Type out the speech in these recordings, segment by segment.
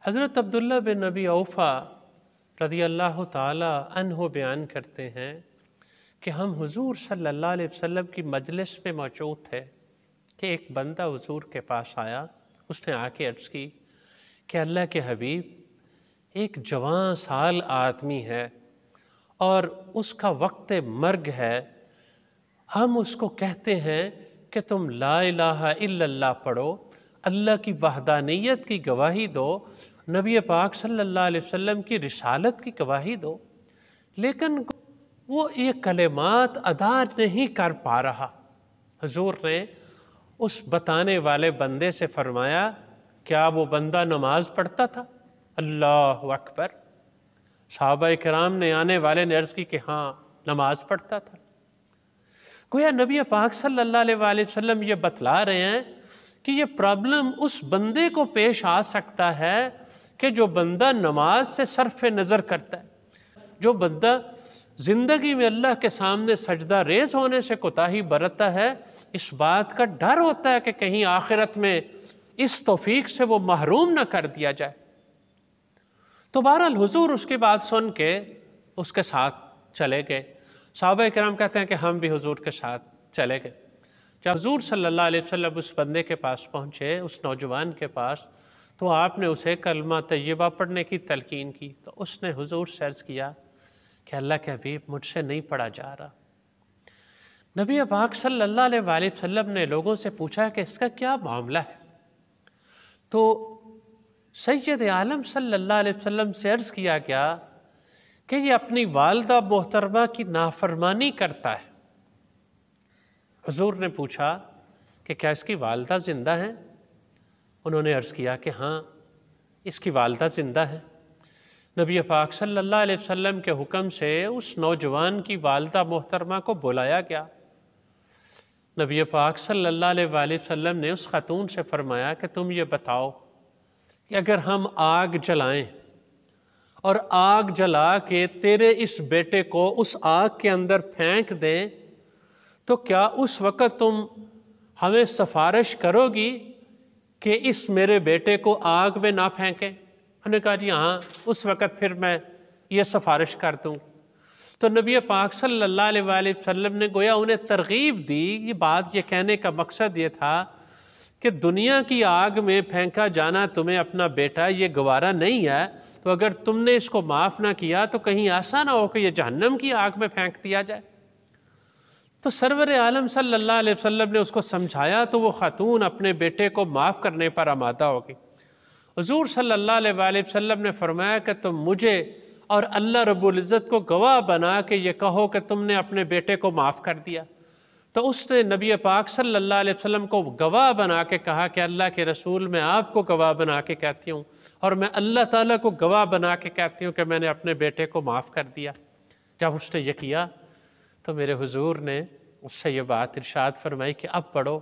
حضرت عبداللہ بن ابی اوفا رضی اللہ تعالی عنہ بیان کرتے ہیں کہ ہم حضور صلی اللہ علیہ وسلم کی مجلس پہ موجود تھے کہ ایک بندہ حضور کے پاس آیا. اس نے آ کے عرض کی کہ اللہ کے حبیب، ایک جوان سال آدمی ہے اور اس کا وقت مرگ ہے. ہم اس کو کہتے ہیں کہ تم لا الہ الا اللہ پڑھو، اللہ کی وحدانیت کی گواہی دو، نبی پاک صلی اللہ علیہ وسلم کی رسالت کی گواہی دو، لیکن وہ یہ کلمات ادا نہیں کر پا رہا. حضور نے اس بتانے والے بندے سے فرمایا، کیا وہ بندہ نماز پڑھتا تھا؟ اللہ اکبر. صحابہ کرام نے آنے والے نے عرض کی کہ ہاں نماز پڑھتا تھا. گویا نبی پاک صلی اللہ علیہ وآلہ وسلم یہ بتلا رہے ہیں کہ یہ پرابلم اس بندے کو پیش آ سکتا ہے کہ جو بندہ نماز سے صرف نظر کرتا ہے، جو بندہ زندگی میں اللہ کے سامنے سجدہ ریز ہونے سے کوتاہی برتتا ہے. اس بات کا ڈر ہوتا ہے کہ کہیں آخرت میں اس توفیق سے وہ محروم نہ کر دیا جائے. تو بہرحال حضور اس کی بات سن کے اس کے ساتھ چلے گئے. صحابہ کرام کہتے ہیں کہ ہم بھی حضور کے ساتھ چلے گئے. جب حضور صلی اللہ علیہ وسلم اس بندے کے پاس پہنچے، اس نوجوان کے پاس، تو آپ نے اسے کلمہ طیبہ پڑھنے کی تلقین کی. تو اس نے حضور سے عرض کیا کہ اللہ کے حبیب، مجھ سے نہیں پڑھا جا رہا. نبی پاک صلی اللہ علیہ وآلہ وسلم نے لوگوں سے پوچھا کہ اس کا کیا معاملہ ہے. تو سید عالم صلی اللہ علیہ وسلم سے عرض کیا گیا کہ یہ اپنی والدہ محترمہ کی نافرمانی کرتا ہے. حضور نے پوچھا کہ کیا اس کی والدہ زندہ ہیں؟ انہوں نے عرض کیا کہ ہاں اس کی والدہ زندہ ہے. نبی پاک صلی اللہ علیہ وسلم کے حکم سے اس نوجوان کی والدہ محترمہ کو بلایا گیا. نبی پاک صلی اللہ علیہ وآلہ وسلم نے اس خاتون سے فرمایا کہ تم یہ بتاؤ کہ اگر ہم آگ جلائیں اور آگ جلا کے تیرے اس بیٹے کو اس آگ کے اندر پھینک دیں تو کیا اس وقت تم ہمیں سفارش کرو گی کہ اس میرے بیٹے کو آگ میں نہ پھینکیں؟ ہم نے کہا جی ہاں، اس وقت پھر میں یہ سفارش کر دوں. تو نبی پاک صلی اللہ علیہ وآلہ وسلم نے گویا انہیں ترغیب دی. یہ بات یہ کہنے کا مقصد یہ تھا کہ دنیا کی آگ میں پھینکا جانا تمہیں اپنا بیٹا یہ گوارا نہیں ہے، تو اگر تم نے اس کو معاف نہ کیا تو کہیں ایسا نہ ہو کہ یہ جہنم کی آگ میں پھینک دیا جائے. تو سرور عالم صلی اللہ علیہ وسلم نے اس کو سمجھایا تو وہ خاتون اپنے بیٹے کو معاف کرنے پر آمادہ ہوگی. حضور صلی اللہ علیہ وآلہ وسلم نے فرمایا کہ تم مجھے اور اللہ رب العزت کو گواہ بنا کے یہ کہو کہ تم نے اپنے بیٹے کو معاف کر دیا. تو اس نے نبی پاک صلی اللہ علیہ وسلم کو گواہ بنا کے کہا کہ اللہ کے رسول، میں آپ کو گواہ بنا کے کہتی ہوں اور میں اللہ تعالیٰ کو گواہ بنا کے کہتی ہوں کہ میں نے اپنے بیٹے کو معاف کر دیا. جب اس نے یہ کیا تو میرے حضور نے اس سے یہ بات ارشاد فرمائی کہ اب پڑھو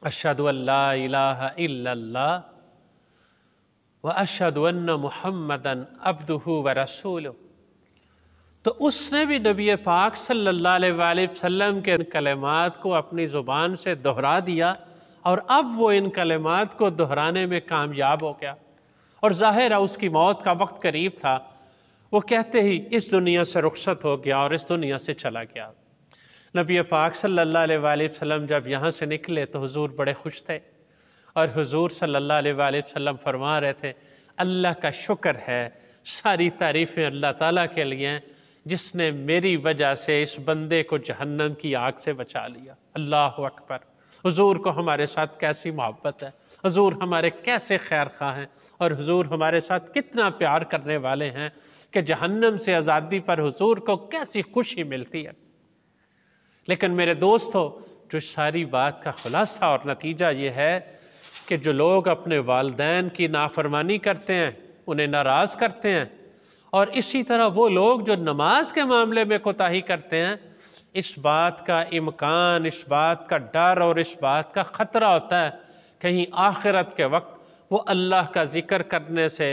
اشہد ان لا الہ الا اللہ واشہد ان محمدً عبدہ ورسولہ. تو اس نے بھی نبی پاک صلی اللہ علیہ وآلہ وسلم کے ان کلمات کو اپنی زبان سے دہرا دیا اور اب وہ ان کلمات کو دہرانے میں کامیاب ہو گیا. اور ظاہر ہے اس کی موت کا وقت قریب تھا. وہ کہتے ہی اس دنیا سے رخصت ہو گیا اور اس دنیا سے چلا گیا. نبی پاک صلی اللہ علیہ وآلہ وسلم جب یہاں سے نکلے تو حضور بڑے خوش تھے اور حضور صلی اللہ علیہ وآلہ وسلم فرما رہے تھے، اللہ کا شکر ہے، ساری تعریفیں اللہ تعالیٰ کے لیے ہیں جس نے میری وجہ سے اس بندے کو جہنم کی آگ سے بچا لیا. اللہ اکبر. حضور کو ہمارے ساتھ کیسی محبت ہے، حضور ہمارے کیسے خیر خواہ ہیں اور حضور ہمارے ساتھ کتنا پیار کرنے والے ہیں کہ جہنم سے آزادی پر حضور کو کیسی خوشی ملتی ہے. لیکن میرے دوستو، جو ساری بات کا خلاصہ اور نتیجہ یہ ہے کہ جو لوگ اپنے والدین کی نافرمانی کرتے ہیں، انہیں ناراض کرتے ہیں، اور اسی طرح وہ لوگ جو نماز کے معاملے میں کوتاہی کرتے ہیں، اس بات کا امکان، اس بات کا ڈر اور اس بات کا خطرہ ہوتا ہے کہیں آخرت کے وقت وہ اللہ کا ذکر کرنے سے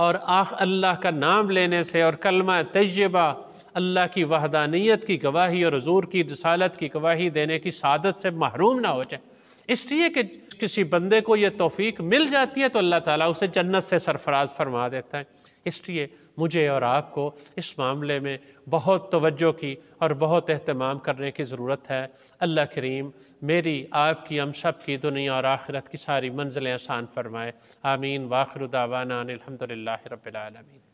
اور اللہ کا نام لینے سے اور کلمہ طیبہ، اللہ کی وحدانیت کی گواہی اور حضور کی رسالت کی گواہی دینے کی سعادت سے محروم نہ ہو جائے. اس لیے کہ کسی بندے کو یہ توفیق مل جاتی ہے تو اللہ تعالیٰ اسے جنت سے سرفراز فرما دیتا ہے۔ اس لیے مجھے اور آپ کو اس معاملے میں بہت توجہ کی اور بہت اہتمام کرنے کی ضرورت ہے۔ اللہ کریم میری، آپ کی، ہم سب کی دنیا اور آخرت کی ساری منزلیں آسان فرمائے۔ آمین۔ وآخر دعوانا ان الحمد للہ رب العالمین۔